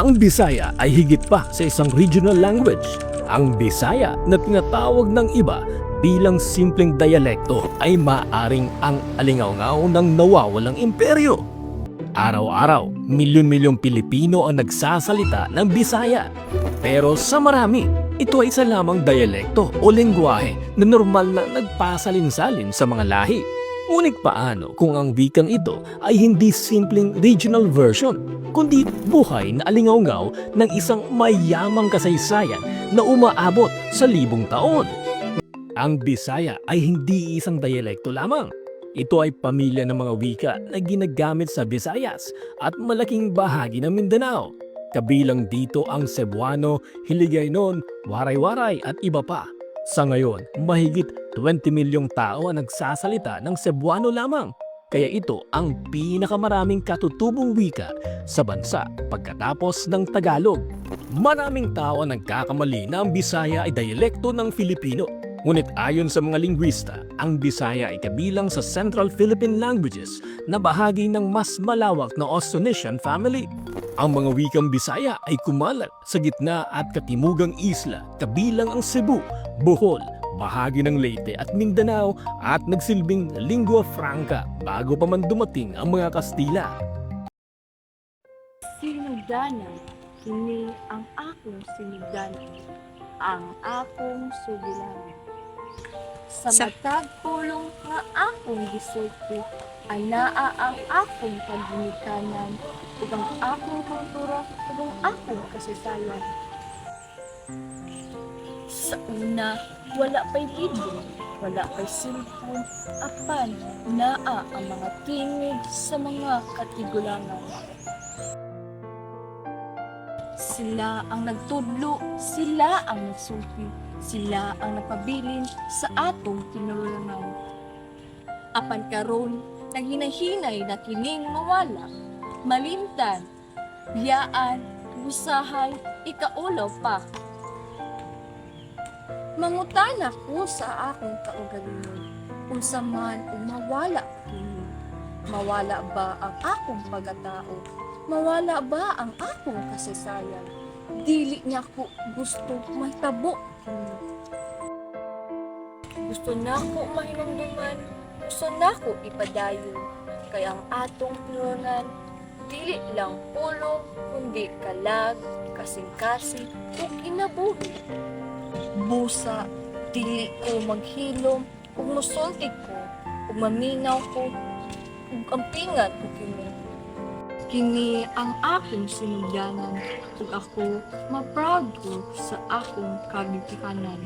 Ang Bisaya ay higit pa sa isang regional language. Ang Bisaya na tinatawag ng iba bilang simpleng dialekto ay maaring ang alingaw-ngaw ng nawawalang imperyo. Araw-araw, milyon-milyong Pilipino ang nagsasalita ng Bisaya. Pero sa marami, ito ay isa lamang dialekto o lengguwahe na normal na nagpasalin-salin sa mga lahi. Ngunit paano kung ang wikang ito ay hindi simpleng regional version, kundi buhay na alingaw-ngaw ng isang mayamang kasaysayan na umaabot sa libong taon? Ang Bisaya ay hindi isang dialekto lamang. Ito ay pamilya ng mga wika na ginagamit sa Visayas at malaking bahagi ng Mindanao. Kabilang dito ang Cebuano, Hiligaynon, Waray-Waray at iba pa. Sa ngayon, mahigit 20 milyong tao ang nagsasalita ng Cebuano lamang. Kaya ito ang pinakamaraming katutubong wika sa bansa pagkatapos ng Tagalog. Maraming tao ang nagkakamali na ang Bisaya ay dialekto ng Filipino. Ngunit ayon sa mga lingwista, ang Bisaya ay kabilang sa Central Philippine Languages na bahagi ng mas malawak na Austronesian family. Ang mga wikang Bisaya ay kumalat sa gitna at katimugang isla kabilang ang Cebu, Bohol, bahagi ng Leyte at Mindanao at nagsilbing lingua franca bago pa man dumating ang mga Kastila. Sinugdanan, kini ang akong sinugdanan, ang akong sugilanan. Sa matag pulong nga akong gisulti, anaa ang akong pagginikanan, ug ang akong kultura, ug ang akong kasaysayan. Sa una, wala pa'y libro, wala pa'y cellphone, apan naa ang mga tingog sa mga katigulangan. Sila ang nagtudlo, sila ang nagsulti, sila ang nagpabilin sa atong kinululangan. Apan karon, naghinahinay na kining mawala, malimtan, biyaan, usahay, ikaulaw pa. Mangutana ko sa akong kaugalingon, unsa man o mawala kini. Mawala ba ang akong pagkatao? Mawala ba ang akong kasaysayan? Dili niya ko gusto mahitabo kini. Gusto na ko mahinumduman, gusto na ko ipadayon, kaya ang atong pinungan, dili lang pulong, kundi kalag, kasing-kasing, ug kinabuhi. Busa, dili ko maghilom, ug musulti ko, ug maminaw ko, ug ampingan ko kini. Kini ang akong sinugdanan, ug ako ma-proud ko sa akong kabibikanan.